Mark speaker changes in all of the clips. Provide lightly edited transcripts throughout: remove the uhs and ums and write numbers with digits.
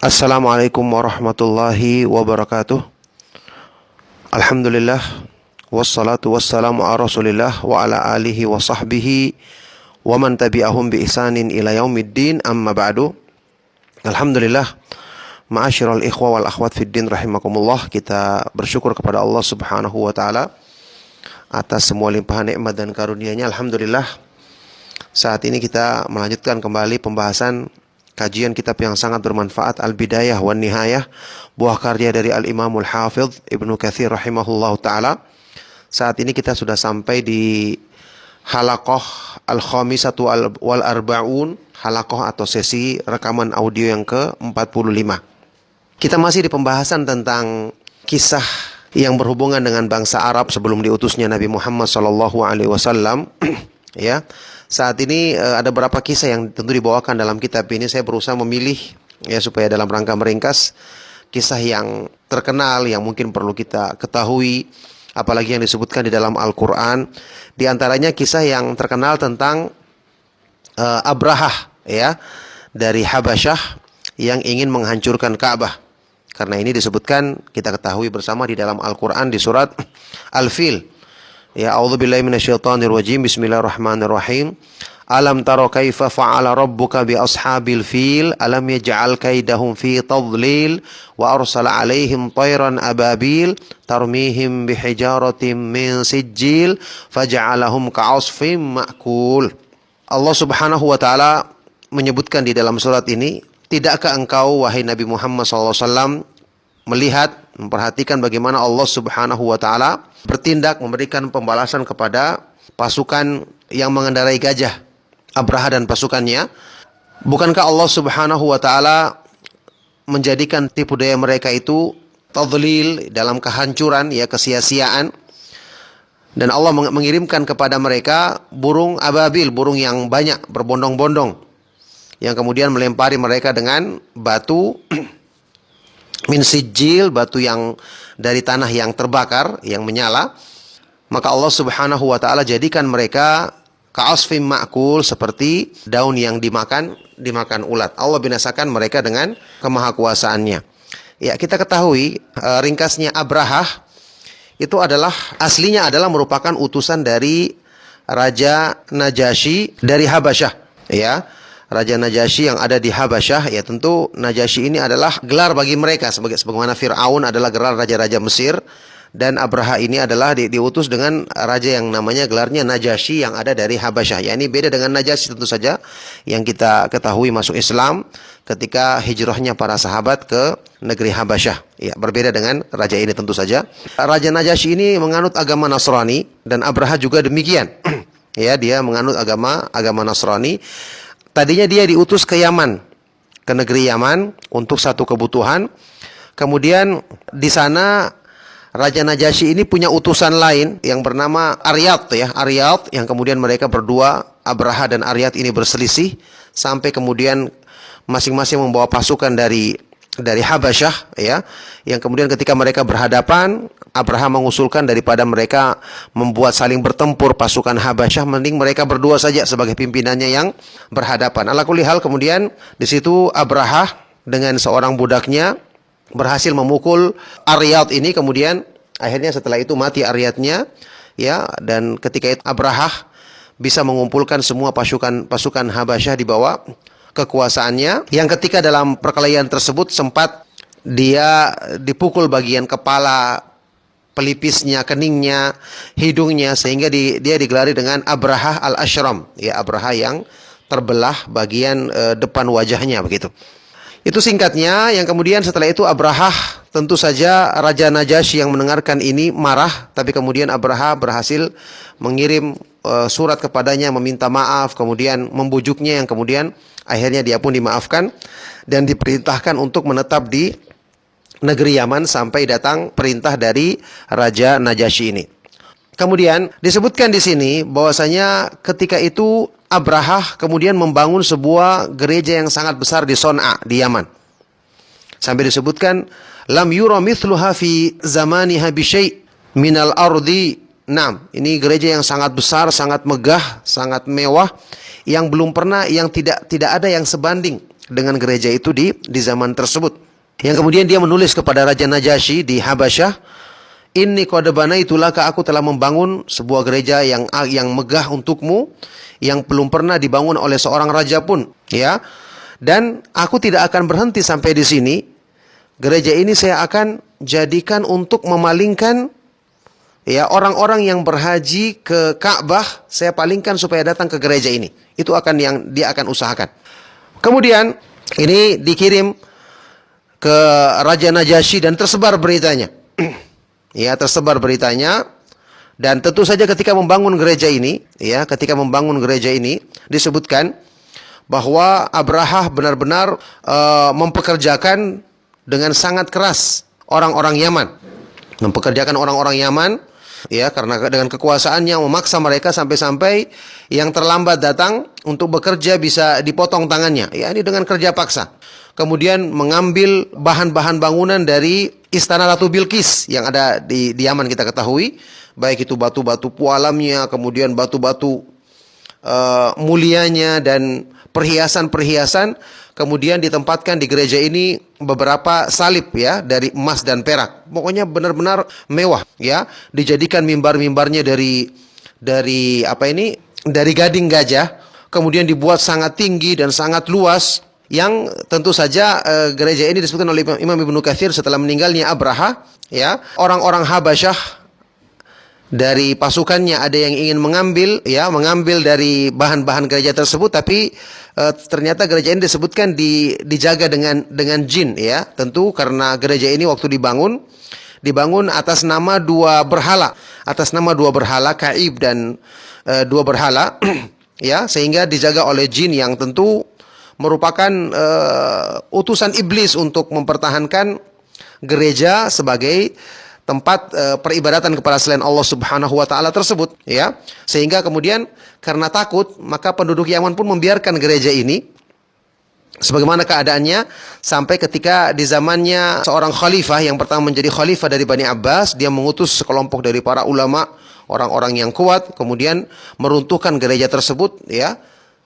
Speaker 1: Assalamualaikum warahmatullahi wabarakatuh. Alhamdulillah, wassalatu wassalamu ala rasulillah wa ala alihi wa sahbihi wa man tabi'ahum bi ihsanin ila yaumiddin, amma ba'du. Alhamdulillah, ma'asyiral ikhwa wal akhwat fid din rahimakumullah. Kita bersyukur kepada Allah Subhanahu wa taala atas semua limpahan nikmat dan karunia-Nya. Alhamdulillah, saat ini kita melanjutkan kembali pembahasan kajian kitab yang sangat bermanfaat, Al-Bidayah wan Nihayah, buah karya dari Al-Imamul Hafidh Ibnu Katsir rahimahullah ta'ala. Saat ini kita sudah sampai di halaqah al-khamisatu wal arba'un, halaqah atau sesi rekaman audio yang ke-45. Kita masih di pembahasan tentang kisah yang berhubungan dengan bangsa Arab sebelum diutusnya Nabi Muhammad SAW. Ya. Saat ini ada beberapa kisah yang tentu dibawakan dalam kitab ini. Saya berusaha memilih ya supaya dalam rangka meringkas kisah yang terkenal yang mungkin perlu kita ketahui, apalagi yang disebutkan di dalam Al-Qur'an. Di antaranya kisah yang terkenal tentang Abrahah ya, dari Habasyah yang ingin menghancurkan Ka'bah. Karena ini disebutkan, kita ketahui bersama di dalam Al-Qur'an di surat Al-Fil. Ya, a'udzubillahi minasyaitonir rajim. Bismillahirrahmanirrahim. Alam tara kaifa fa'ala rabbuka bi ashabil fil alam yaj'al kaidahum fi tadlil wa arsala 'alaihim tayran ababil tarmihim bihijaratin min sijil faj'alahum ka'asfin ma'kul. Allah Subhanahu wa taala menyebutkan di dalam surat ini, tidakkah engkau wahai Nabi Muhammad SAW melihat, memperhatikan bagaimana Allah Subhanahu wa taala bertindak memberikan pembalasan kepada pasukan yang mengendarai gajah, Abraha dan pasukannya? Bukankah Allah Subhanahu wa taala menjadikan tipu daya mereka itu tadlil, dalam kehancuran ya, kesia-siaan, dan Allah mengirimkan kepada mereka burung ababil, burung yang banyak berbondong-bondong, yang kemudian melempari mereka dengan batu min sijil, batu yang dari tanah yang terbakar, yang menyala. Maka Allah Subhanahu wa taala jadikan mereka ka'asfim ma'kul, seperti daun yang dimakan ulat. Allah binasakan mereka dengan kemahakuasaannya. Ya, kita ketahui ringkasnya Abrahah itu adalah aslinya adalah merupakan utusan dari Raja Najasyi dari Habasyah, ya. Raja Najasyi yang ada di Habasyah, ya tentu Najasyi ini adalah gelar bagi mereka, sebagaimana Fir'aun adalah gelar raja-raja Mesir, dan Abraha ini adalah diutus dengan raja yang namanya gelarnya Najasyi yang ada dari Habasyah. Ya, ini beda dengan Najasyi tentu saja yang kita ketahui masuk Islam ketika hijrahnya para sahabat ke negeri Habasyah. Ya, berbeda dengan raja ini tentu saja. Raja Najasyi ini menganut agama Nasrani dan Abraha juga demikian. Ya, dia menganut agama Nasrani. Tadinya dia diutus ke Yaman, ke negeri Yaman untuk satu kebutuhan. Kemudian di sana Raja Najasyi ini punya utusan lain yang bernama Aryad ya, Aryad, yang kemudian mereka berdua, Abraha dan Aryad ini berselisih sampai kemudian masing-masing membawa pasukan dari Habasyah ya, yang kemudian ketika mereka berhadapan, Abraham mengusulkan daripada mereka membuat saling bertempur pasukan Habasyah, mending mereka berdua saja sebagai pimpinannya yang berhadapan. Ala kulli hal, kemudian di situ Abrahah dengan seorang budaknya berhasil memukul Aryad ini, kemudian akhirnya setelah itu mati Aryadnya ya, dan ketika itu Abrahah bisa mengumpulkan semua pasukan Habasyah di bawah kekuasaannya, yang ketika dalam perkelahian tersebut sempat dia dipukul bagian kepala, pelipisnya, keningnya, hidungnya, sehingga dia digelari dengan Abrahah al-Ashram, ya, Abrahah yang terbelah bagian depan wajahnya begitu. Itu singkatnya. Yang kemudian setelah itu Abrahah, tentu saja Raja Najasyi yang mendengarkan ini marah, tapi kemudian Abrahah berhasil mengirim surat kepadanya meminta maaf, kemudian membujuknya, yang kemudian akhirnya dia pun dimaafkan dan diperintahkan untuk menetap di negeri Yaman sampai datang perintah dari Raja Najasyi ini. Kemudian disebutkan di sini bahwasanya ketika itu Abrahah kemudian membangun sebuah gereja yang sangat besar di Son'a di Yaman. Sampai disebutkan lam yura mithluha fi zamaniha bi syai' minal ardi. Nah, ini gereja yang sangat besar, sangat megah, sangat mewah, yang belum pernah, yang tidak ada yang sebanding dengan gereja itu di zaman tersebut. Yang kemudian dia menulis kepada Raja Najasyi di Habasyah, "Inni qad banaitu laka, aku telah membangun sebuah gereja yang megah untukmu, yang belum pernah dibangun oleh seorang raja pun, ya. Dan aku tidak akan berhenti sampai di sini. Gereja ini saya akan jadikan untuk memalingkan, ya, orang-orang yang berhaji ke Ka'bah, saya palingkan supaya datang ke gereja ini." Itu akan yang dia akan usahakan. Kemudian ini dikirim ke Raja Najasyi dan tersebar beritanya. Ya, tersebar beritanya. Dan tentu saja ketika membangun gereja ini, ya, ketika membangun gereja ini disebutkan bahwa Abrahah benar-benar mempekerjakan dengan sangat keras orang-orang Yaman. Mempekerjakan orang-orang Yaman, ya, karena dengan kekuasaannya memaksa mereka sampai-sampai yang terlambat datang untuk bekerja bisa dipotong tangannya. Ya, ini dengan kerja paksa. Kemudian mengambil bahan-bahan bangunan dari Istana Ratu Bilqis yang ada di Yaman, kita ketahui, baik itu batu-batu pualamnya, kemudian batu-batu mulianya dan perhiasan-perhiasan. Kemudian ditempatkan di gereja ini beberapa salib, ya, dari emas dan perak. Pokoknya benar-benar mewah, ya. Dijadikan mimbar-mimbarnya dari gading gajah. Kemudian dibuat sangat tinggi dan sangat luas. Yang tentu saja gereja ini disebutkan oleh Imam Ibnu Katsir setelah meninggalnya Abrahah, ya. Orang-orang Habasyah dari pasukannya ada yang ingin mengambil dari bahan-bahan gereja tersebut, tapi ternyata gereja ini disebutkan dijaga dengan jin, ya. Tentu karena gereja ini waktu dibangun atas nama dua berhala, Kaib dan dua berhala, ya, sehingga dijaga oleh jin yang tentu merupakan utusan iblis untuk mempertahankan gereja sebagai tempat peribadatan kepada selain Allah Subhanahu wa taala tersebut, ya. Sehingga kemudian karena takut, maka penduduk Yaman pun membiarkan gereja ini sebagaimana keadaannya sampai ketika di zamannya seorang khalifah yang pertama menjadi khalifah dari Bani Abbas, dia mengutus sekelompok dari para ulama, orang-orang yang kuat, kemudian meruntuhkan gereja tersebut, ya.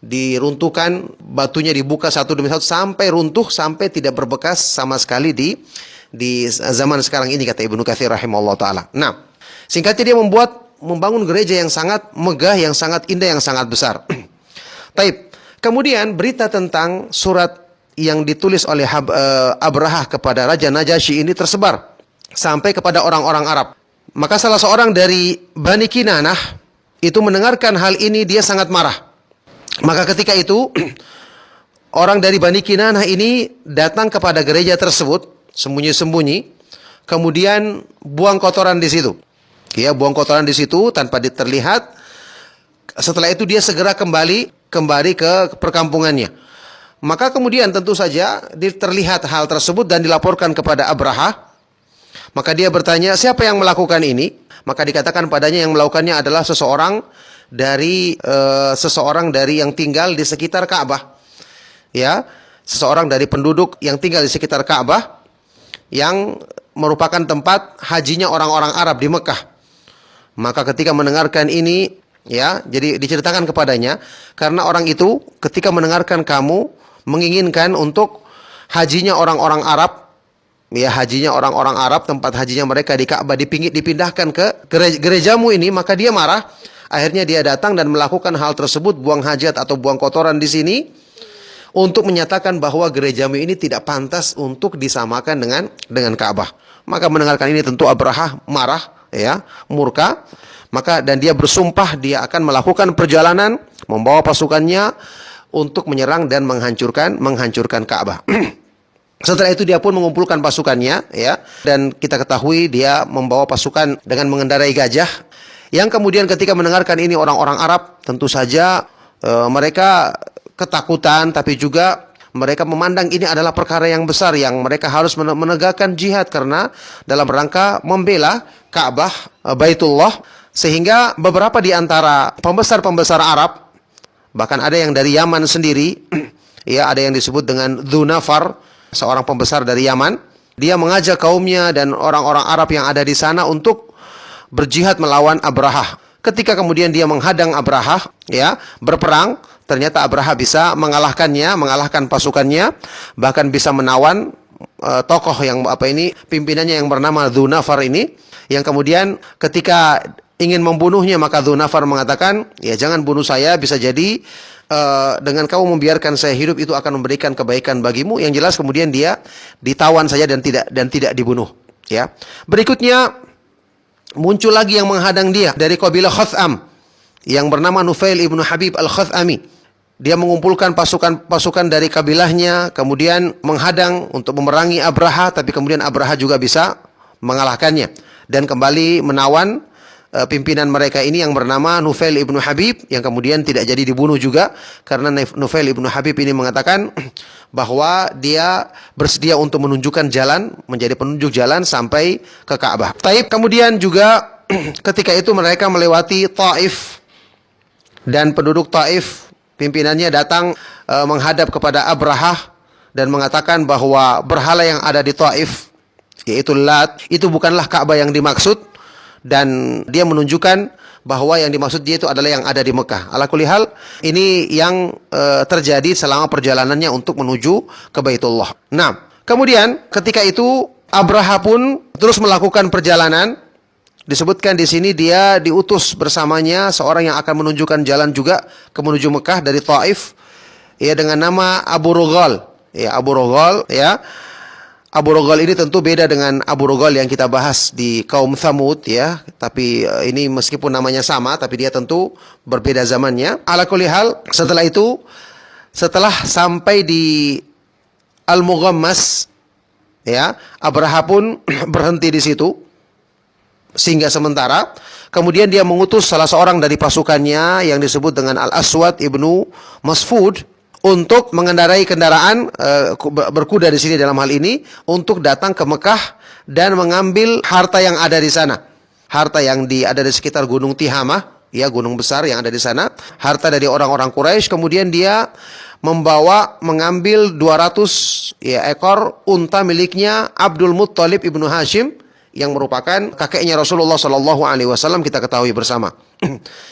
Speaker 1: Diruntuhkan, batunya dibuka satu demi satu sampai runtuh, sampai tidak berbekas sama sekali di zaman sekarang ini, kata Ibnu Katsir rahimahullah taala. Nah, singkatnya dia membangun gereja yang sangat megah, yang sangat indah, yang sangat besar. Taib. Kemudian berita tentang surat yang ditulis oleh Abrahah kepada Raja Najasyi ini tersebar sampai kepada orang-orang Arab. Maka salah seorang dari Bani Kinanah itu mendengarkan hal ini, dia sangat marah. Maka ketika itu orang dari Bani Kinanah ini datang kepada gereja tersebut sembunyi-sembunyi, kemudian buang kotoran di situ. Ya, buang kotoran di situ tanpa terlihat. Setelah itu dia segera kembali ke perkampungannya. Maka kemudian tentu saja terlihat hal tersebut dan dilaporkan kepada Abrahah. Maka dia bertanya, siapa yang melakukan ini? Maka dikatakan padanya yang melakukannya adalah seseorang dari yang tinggal di sekitar Ka'bah, ya, seseorang dari penduduk yang tinggal di sekitar Ka'bah yang merupakan tempat hajinya orang-orang Arab di Mekah. Maka ketika mendengarkan ini, ya, jadi diceritakan kepadanya, karena orang itu ketika mendengarkan kamu menginginkan untuk hajinya orang-orang Arab, ya, hajinya orang-orang Arab, tempat hajinya mereka di Ka'bah dipindahkan ke gerejamu ini, maka dia marah. Akhirnya dia datang dan melakukan hal tersebut, buang hajat atau buang kotoran di sini untuk menyatakan bahwa gerejamu ini tidak pantas untuk disamakan dengan Ka'bah. Maka mendengarkan ini tentu Abrahah marah, ya, murka. Maka dan dia bersumpah dia akan melakukan perjalanan membawa pasukannya untuk menyerang dan menghancurkan Ka'bah. Setelah itu dia pun mengumpulkan pasukannya, ya, dan kita ketahui dia membawa pasukan dengan mengendarai gajah. Yang kemudian ketika mendengarkan ini orang-orang Arab tentu saja mereka ketakutan, tapi juga mereka memandang ini adalah perkara yang besar yang mereka harus menegakkan jihad karena dalam rangka membela Ka'bah, Baitullah. Sehingga beberapa di antara pembesar-pembesar Arab, bahkan ada yang dari Yaman sendiri, ya, ada yang disebut dengan Dzunafar, seorang pembesar dari Yaman, dia mengajak kaumnya dan orang-orang Arab yang ada di sana untuk berjihad melawan Abrahah. Ketika kemudian dia menghadang Abrahah, ya, berperang, ternyata Abraha bisa mengalahkannya, mengalahkan pasukannya, bahkan bisa menawan tokoh yang pimpinannya yang bernama Dzunafar ini, yang kemudian ketika ingin membunuhnya maka Dzunafar mengatakan, ya jangan bunuh saya, bisa jadi dengan kamu membiarkan saya hidup itu akan memberikan kebaikan bagimu. Yang jelas kemudian dia ditawan saja dan tidak dibunuh. Ya. Berikutnya muncul lagi yang menghadang dia dari kabilah Khatham yang bernama Nufail ibnu Habib al-Khathami. Dia mengumpulkan pasukan dari kabilahnya, kemudian menghadang untuk memerangi Abraha, tapi kemudian Abraha juga bisa mengalahkannya dan kembali menawan pimpinan mereka ini yang bernama Nufail ibnu Habib, yang kemudian tidak jadi dibunuh juga karena Nufail ibnu Habib ini mengatakan bahwa dia bersedia untuk menunjukkan jalan, menjadi penunjuk jalan sampai ke Ka'bah. Taib kemudian juga ketika itu mereka melewati Taif dan penduduk Taif, pimpinannya datang menghadap kepada Abraha dan mengatakan bahwa berhala yang ada di Taif, yaitu Lat, itu bukanlah Ka'bah yang dimaksud. Dan dia menunjukkan bahwa yang dimaksud dia itu adalah yang ada di Mekah. Ala kulli hal, ini yang terjadi selama perjalanannya untuk menuju ke Baitullah. Nah, kemudian ketika itu Abraha pun terus melakukan perjalanan. Disebutkan di sini dia diutus bersamanya seorang yang akan menunjukkan jalan juga ke menuju Mekah dari Taif, ya, dengan nama Abu Rughal. Ya, Abu Rughal, ya. Abu Rughal ini tentu beda dengan Abu Rughal yang kita bahas di kaum Thamud, ya. Tapi ini meskipun namanya sama, tapi dia tentu berbeda zamannya. Ala kulli hal, setelah itu, setelah sampai di Al-Mughammas, ya, Abraha pun berhenti di situ sehingga sementara. Kemudian dia mengutus salah seorang dari pasukannya yang disebut dengan Al-Aswad ibnu Masfud untuk mengendarai kendaraan berkuda di sini dalam hal ini untuk datang ke Mekah dan mengambil harta yang ada di sana. Harta yang ada di sekitar Gunung Tihamah, ya, gunung besar yang ada di sana. Harta dari orang-orang Quraisy. Kemudian dia mengambil 200 ekor unta miliknya Abdul Muttalib ibnu Hashim, yang merupakan kakeknya Rasulullah Shallallahu Alaihi Wasallam, kita ketahui bersama.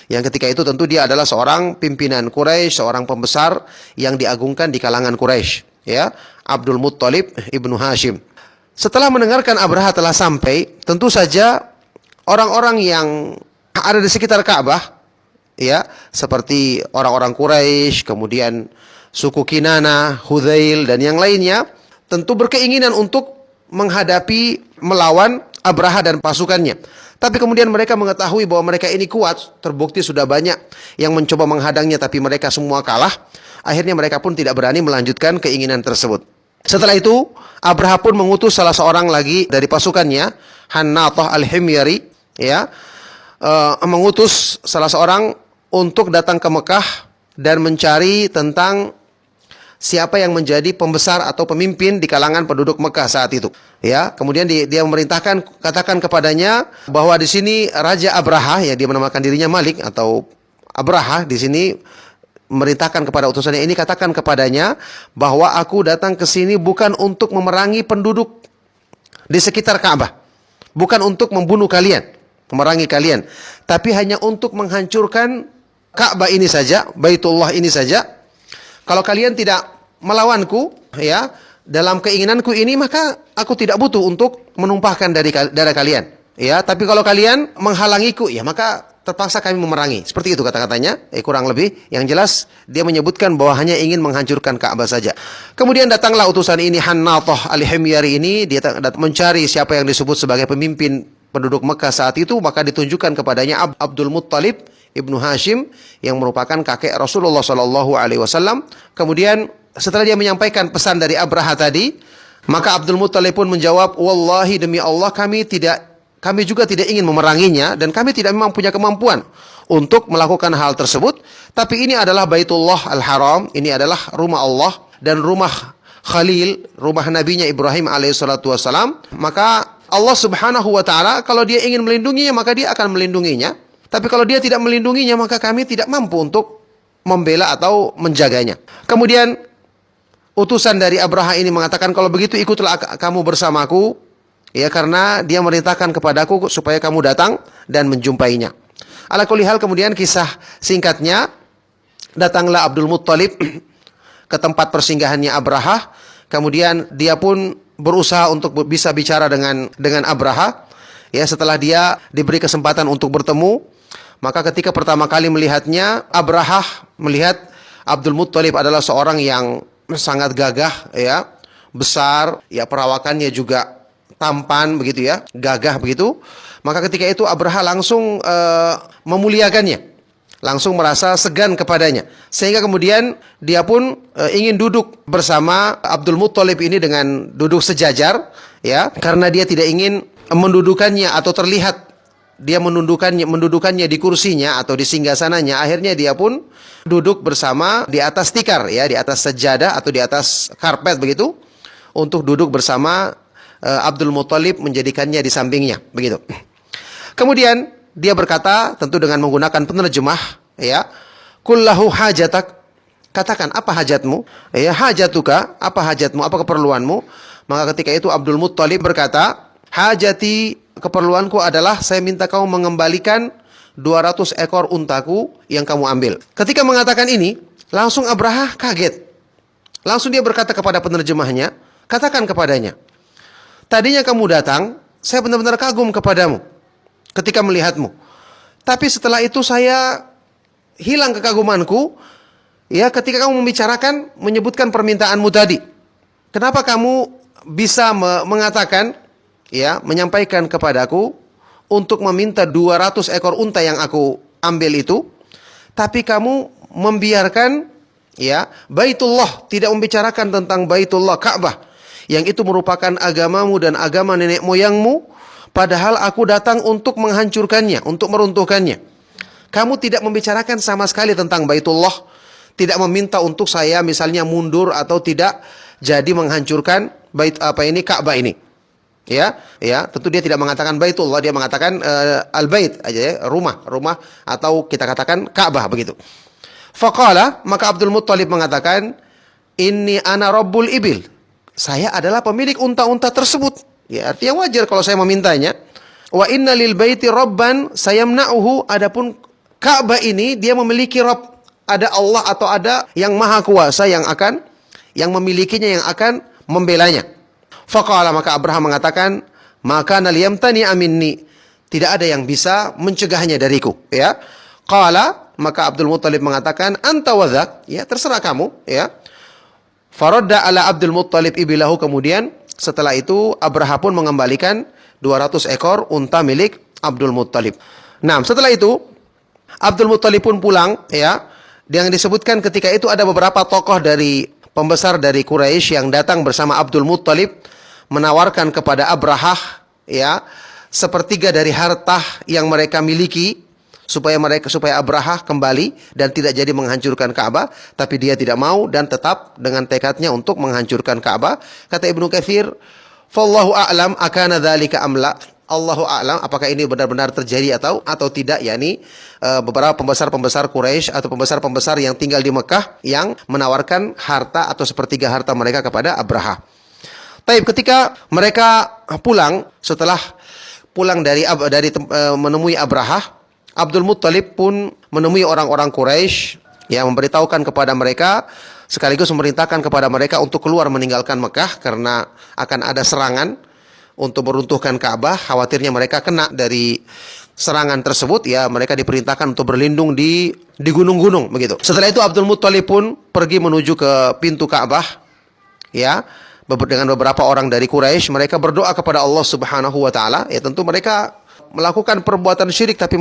Speaker 1: Yang ketika itu tentu dia adalah seorang pimpinan Quraisy, seorang pembesar yang diagungkan di kalangan Quraisy, ya, Abdul Muttalib ibnu Hashim. Setelah mendengarkan Abraha telah sampai, tentu saja orang-orang yang ada di sekitar Ka'bah, ya, seperti orang-orang Quraisy, kemudian suku Kinana, Hudzail dan yang lainnya, tentu berkeinginan untuk menghadapi, melawan Abraha dan pasukannya. Tapi kemudian mereka mengetahui bahwa mereka ini kuat, terbukti sudah banyak yang mencoba menghadangnya tapi mereka semua kalah. Akhirnya mereka pun tidak berani melanjutkan keinginan tersebut. Setelah itu, Abraha pun mengutus salah seorang lagi dari pasukannya, Hannatah al-Himyari, ya, mengutus salah seorang untuk datang ke Mekah dan mencari tentang siapa yang menjadi pembesar atau pemimpin di kalangan penduduk Mekah saat itu. Ya, kemudian dia memerintahkan, katakan kepadanya bahwa di sini Raja Abraha, ya, dia menamakan dirinya Malik atau Abraha, di sini memerintahkan kepada utusannya ini, katakan kepadanya bahwa aku datang ke sini bukan untuk memerangi penduduk di sekitar Ka'bah, bukan untuk membunuh kalian, memerangi kalian, tapi hanya untuk menghancurkan Ka'bah ini saja, Baitullah ini saja. Kalau kalian tidak melawanku, ya, dalam keinginanku ini, maka aku tidak butuh untuk menumpahkan darah kalian, ya. Tapi kalau kalian menghalangiku, ya, maka terpaksa kami memerangi. Seperti itu kata-katanya, kurang lebih. Yang jelas dia menyebutkan bahwa hanya ingin menghancurkan Ka'bah saja. Kemudian datanglah utusan ini, Hannatah al-Himyari ini, dia mencari siapa yang disebut sebagai pemimpin penduduk Mekah saat itu, maka ditunjukkan kepadanya Abdul Muttalib ibnu Hashim yang merupakan kakek Rasulullah Shallallahu Alaihi Wasallam. Kemudian setelah dia menyampaikan pesan dari Abraha tadi, maka Abdul Muttalib pun menjawab, wallahi demi Allah kami juga tidak ingin memeranginya dan kami tidak memang punya kemampuan untuk melakukan hal tersebut. Tapi ini adalah Baitullah Al-Haram, ini adalah rumah Allah dan rumah Khalil, rumah nabinya Ibrahim alaihissalatu wassalam. Maka Allah subhanahu wa ta'ala kalau dia ingin melindunginya maka dia akan melindunginya. Tapi kalau dia tidak melindunginya maka kami tidak mampu untuk membela atau menjaganya. Kemudian utusan dari Abraha ini mengatakan, kalau begitu ikutlah kamu bersamaku, ya, karena dia merintahkan kepadaku supaya kamu datang dan menjumpainya. Ala kulli hal, kemudian kisah singkatnya, datanglah Abdul Muttalib ke tempat persinggahannya Abraha. Kemudian dia pun berusaha untuk bisa bicara dengan Abraha. Ya, setelah dia diberi kesempatan untuk bertemu, maka ketika pertama kali melihatnya, Abraha melihat Abdul Muttalib adalah seorang yang sangat gagah, ya, besar, ya, perawakannya juga tampan begitu ya, gagah begitu. Maka ketika itu Abraha langsung memuliakannya, langsung merasa segan kepadanya, sehingga kemudian dia pun ingin duduk bersama Abdul Muttalib ini dengan duduk sejajar, ya, karena dia tidak ingin mendudukannya atau terlihat dia mendudukannya di kursinya atau di singgasananya. Akhirnya dia pun duduk bersama di atas tikar, ya, di atas sejadah atau di atas karpet begitu, untuk duduk bersama Abdul Muttalib, menjadikannya di sampingnya begitu. Kemudian dia berkata, tentu dengan menggunakan penerjemah, ya, kullahu hajatak, katakan apa hajatmu, ya, hajatuka, apa hajatmu, apa keperluanmu. Maka ketika itu Abdul Muttalib berkata, hajati, keperluanku adalah saya minta kamu mengembalikan 200 ekor untaku yang kamu ambil. Ketika mengatakan ini, langsung Abraha kaget. Langsung dia berkata kepada penerjemahnya, katakan kepadanya, tadinya kamu datang, saya benar-benar kagum kepadamu ketika melihatmu. Tapi setelah itu saya hilang kekagumanku, ya, ketika kamu membicarakan, menyebutkan permintaanmu tadi. Kenapa kamu bisa mengatakan, ya, menyampaikan kepadaku untuk meminta 200 ekor unta yang aku ambil itu, tapi kamu membiarkan, ya, Baitullah, tidak membicarakan tentang Baitullah, Ka'bah, yang itu merupakan agamamu dan agama nenek moyangmu, padahal aku datang untuk menghancurkannya, untuk meruntuhkannya. Kamu tidak membicarakan sama sekali tentang Baitullah, tidak meminta untuk saya misalnya mundur atau tidak jadi menghancurkan Ka'bah ini. Ya, tentu dia tidak mengatakan Baitullah, dia mengatakan al-bait aja, ya, rumah atau kita katakan Ka'bah begitu. Faqala, maka Abdul Muttalib mengatakan, inni ana rabbul ibil, saya adalah pemilik unta-unta tersebut. Ya, artinya wajar kalau saya memintanya. Wa inna lil baiti rabban sayamna'uhu, adapun Ka'bah ini dia memiliki Rabb, ada Allah atau ada yang maha kuasa yang memilikinya, yang akan membelanya. Faqala, maka Abraham mengatakan, maka naliyamtani aminni, tidak ada yang bisa mencegahnya dariku, ya. Qala, maka Abdul Muttalib mengatakan, anta wadhak, ya, terserah kamu, ya. Faradda ala Abdul Muttalib ibilahu, kemudian setelah itu Abraha pun mengembalikan 200 ekor unta milik Abdul Muttalib. Nah, setelah itu Abdul Muttalib pun pulang, ya. Yang disebutkan ketika itu ada beberapa tokoh dari pembesar dari Quraisy yang datang bersama Abdul Muttalib, menawarkan kepada Abraha, ya, sepertiga dari harta yang mereka miliki supaya Abraha kembali dan tidak jadi menghancurkan Ka'bah. Tapi dia tidak mau dan tetap dengan tekadnya untuk menghancurkan Ka'bah. Kata Ibnu Katsir, "Fallahu a'lam akana dzalika amla." Allahu a'lam, apakah ini benar-benar terjadi atau tidak, yakni beberapa pembesar-pembesar Quraisy atau pembesar-pembesar yang tinggal di Mekah yang menawarkan harta atau sepertiga harta mereka kepada Abraha. Taib, ketika mereka pulang, setelah pulang menemui Abraha, Abdul Muttalib pun menemui orang-orang Quraisy yang memberitahukan kepada mereka, sekaligus memerintahkan kepada mereka untuk keluar meninggalkan Mekah karena akan ada serangan untuk meruntuhkan Ka'bah. Khawatirnya mereka kena dari serangan tersebut, ya, mereka diperintahkan untuk berlindung di gunung-gunung begitu. Setelah itu Abdul Muttalib pun pergi menuju ke pintu Ka'bah, ya, dengan beberapa orang dari Quraisy. Mereka berdoa kepada Allah Subhanahu wa taala. Ya, tentu mereka melakukan perbuatan syirik, tapi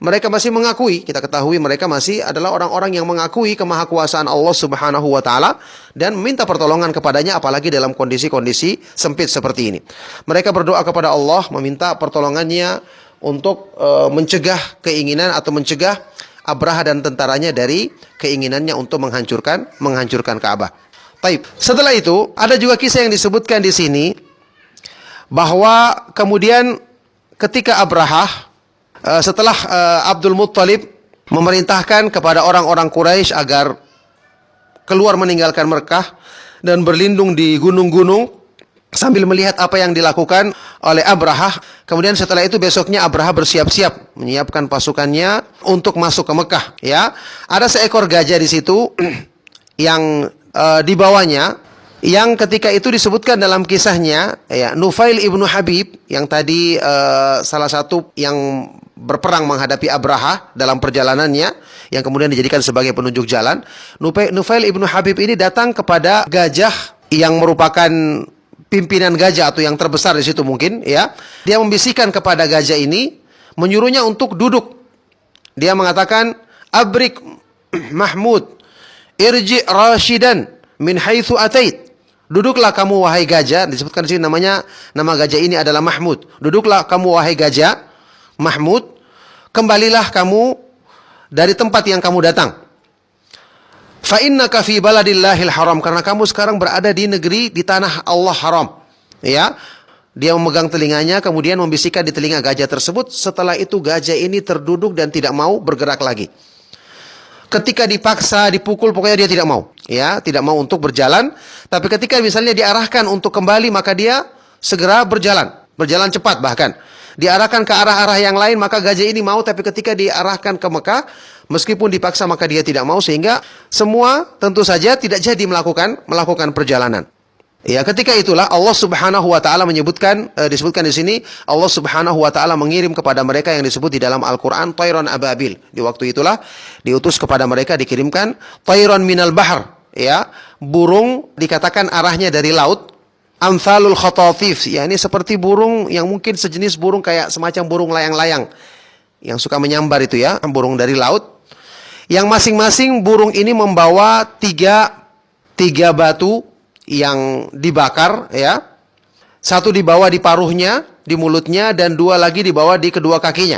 Speaker 1: mereka masih mengakui, kita ketahui mereka masih adalah orang-orang yang mengakui kemahakuasaan Allah Subhanahu wa taala dan meminta pertolongan kepadanya, apalagi dalam kondisi-kondisi sempit seperti ini. Mereka berdoa kepada Allah, meminta pertolongannya untuk mencegah keinginan atau mencegah Abraha dan tentaranya dari keinginannya untuk menghancurkan Ka'bah. Baik. Setelah itu ada juga kisah yang disebutkan di sini bahwa kemudian ketika Abraha setelah Abdul Muttalib memerintahkan kepada orang-orang Quraisy agar keluar meninggalkan Mekah dan berlindung di gunung-gunung, sambil melihat apa yang dilakukan oleh Abrahah. Kemudian setelah itu besoknya Abrahah bersiap-siap menyiapkan pasukannya untuk masuk ke Mekah. Ya, ada seekor gajah di situ yang dibawanya, yang ketika itu disebutkan dalam kisahnya, ya, Nufail ibnu Habib yang tadi salah satu yang berperang menghadapi Abrahah dalam perjalanannya, yang kemudian dijadikan sebagai penunjuk jalan. Nufail ibnu Habib ini datang kepada gajah yang merupakan pimpinan gajah atau yang terbesar di situ mungkin, ya. Dia membisikkan kepada gajah ini, menyuruhnya untuk duduk. Dia mengatakan, "Abrik Mahmud, irji rashidan min haitsu atait." Duduklah kamu wahai gajah, disebutkan di sini nama gajah ini adalah Mahmud. Duduklah kamu wahai gajah Mahmud, kembalilah kamu dari tempat yang kamu datang. Fa innaka fi baladillahil haram, karena kamu sekarang berada di negeri, di tanah Allah haram. Ya. Dia memegang telinganya, kemudian membisikkan di telinga gajah tersebut. Setelah itu gajah ini terduduk dan tidak mau bergerak lagi. Ketika dipaksa, dipukul, pokoknya dia tidak mau. Ya, tidak mau untuk berjalan. Tapi ketika misalnya diarahkan untuk kembali, maka dia segera berjalan. Berjalan cepat bahkan. Diarahkan ke arah-arah yang lain, maka gajah ini mau. Tapi ketika diarahkan ke Mekah, meskipun dipaksa, maka dia tidak mau. Sehingga semua tentu saja tidak jadi melakukan perjalanan. Ya, ketika itulah Allah Subhanahu wa taala menyebutkan, disebutkan di sini, Allah Subhanahu wa taala mengirim kepada mereka yang disebut di dalam Al-Qur'an Tayran ababil. Di waktu itulah diutus kepada mereka, dikirimkan Tayran minal bahr, ya, burung dikatakan arahnya dari laut, amsalul khatatif, ya, ini seperti burung yang mungkin sejenis burung kayak semacam burung layang-layang yang suka menyambar itu, ya, burung dari laut. Yang masing-masing burung ini membawa tiga batu yang dibakar, ya. Satu dibawa di paruhnya, di mulutnya, dan dua lagi dibawa di kedua kakinya.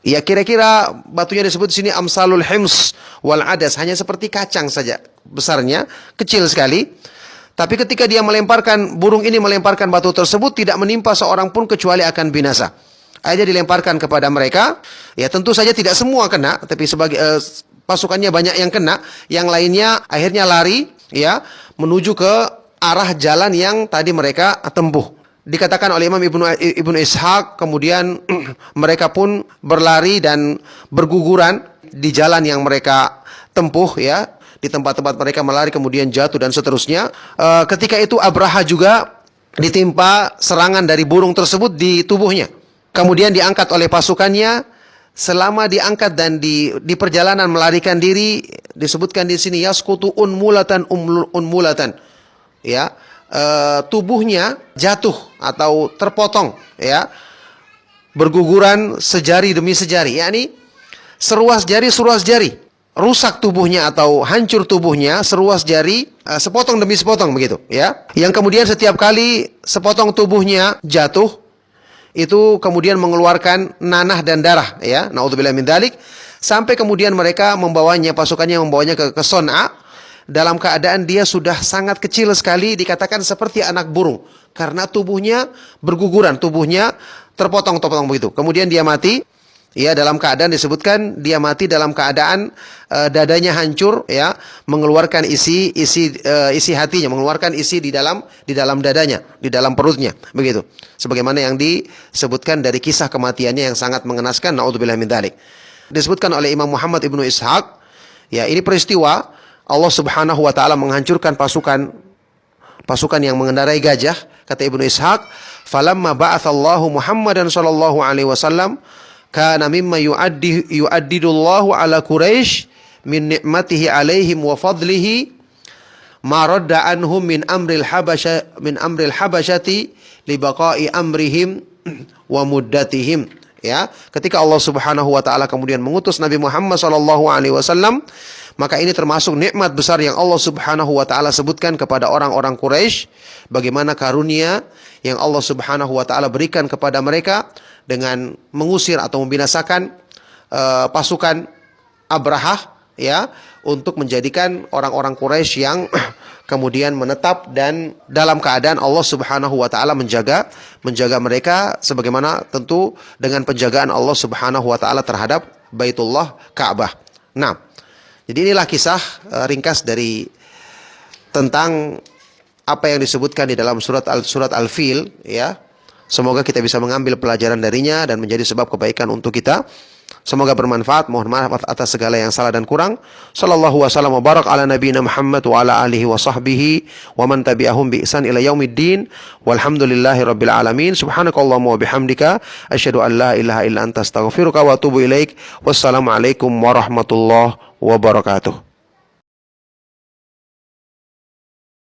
Speaker 1: Ya, kira-kira batunya disebut di sini amsalul hims wal adas, hanya seperti kacang saja besarnya, kecil sekali. Tapi ketika dia burung ini melemparkan batu tersebut, tidak menimpa seorang pun kecuali akan binasa. Akhirnya dilemparkan kepada mereka. Ya, tentu saja tidak semua kena, tapi sebagai pasukannya banyak yang kena, yang lainnya akhirnya lari, ya, menuju ke arah jalan yang tadi mereka tempuh. Dikatakan oleh Imam Ibnu Ishaq, kemudian mereka pun berlari dan berguguran di jalan yang mereka tempuh, ya, di tempat-tempat mereka melari kemudian jatuh dan seterusnya. Ketika itu Abraha juga ditimpa serangan dari burung tersebut di tubuhnya. Kemudian diangkat oleh pasukannya. Selama diangkat dan di perjalanan melarikan diri, disebutkan di sini yasqutu unmulatan, ya, tubuhnya jatuh atau terpotong, ya, berguguran sejari demi sejari, yakni seruas jari, rusak tubuhnya atau hancur tubuhnya seruas jari, sepotong demi sepotong begitu, ya. Yang kemudian setiap kali sepotong tubuhnya jatuh, itu kemudian mengeluarkan nanah dan darah, ya, naudzubillah min dzalik, sampai kemudian mereka pasukannya membawanya ke Son'a dalam keadaan dia sudah sangat kecil sekali, dikatakan seperti anak burung karena tubuhnya berguguran, tubuhnya terpotong-potong begitu. Kemudian dia mati, ya, dalam keadaan disebutkan dia mati dalam keadaan dadanya hancur, ya, mengeluarkan isi hatinya, mengeluarkan isi di dalam dadanya, di dalam perutnya, begitu. Sebagaimana yang disebutkan dari kisah kematiannya yang sangat mengenaskan, naudzubillah min dzalik. Disebutkan oleh Imam Muhammad Ibnu Ishaq, ya, ini peristiwa Allah Subhanahu wa taala menghancurkan pasukan yang mengendarai gajah. Kata Ibnu Ishaq, falamma ba'atsallahu Muhammadan sallallahu alaihi wasallam kana mimma yu'addidullahu ala Quraisy min ni'matihi alaihim wa fadlihi ma radda anhum min amril habasyati li baqa'i amrihim wa muddatihim. Ya, ketika Allah Subhanahu wa taala kemudian mengutus Nabi Muhammad sallallahu alaihi wasallam, maka ini termasuk nikmat besar yang Allah Subhanahu wa taala sebutkan kepada orang-orang Quraisy, bagaimana karunia yang Allah Subhanahu wa taala berikan kepada mereka dengan mengusir atau membinasakan pasukan Abrahah, ya, untuk menjadikan orang-orang Quraisy yang kemudian menetap dan dalam keadaan Allah Subhanahu wa taala menjaga mereka sebagaimana tentu dengan penjagaan Allah Subhanahu wa taala terhadap Baitullah Ka'bah. Nah, jadi inilah kisah ringkas dari tentang apa yang disebutkan di dalam surat Al-Fil, ya. Semoga kita bisa mengambil pelajaran darinya dan menjadi sebab kebaikan untuk kita. Semoga bermanfaat. Mohon maaf atas segala yang salah dan kurang. Sallallahu wasallam wa barak ala nabiyina Muhammad wa ala alihi wa sahbihi wa man tabi'ahum bi ihsan ila yaumiddin. Walhamdulillahi rabbil alamin. Subhanakallahumma wa bihamdika asyhadu an la ilaha illa anta astaghfiruka wa atubu ilaik. Wassalamualaikum warahmatullahi wabarakatuh.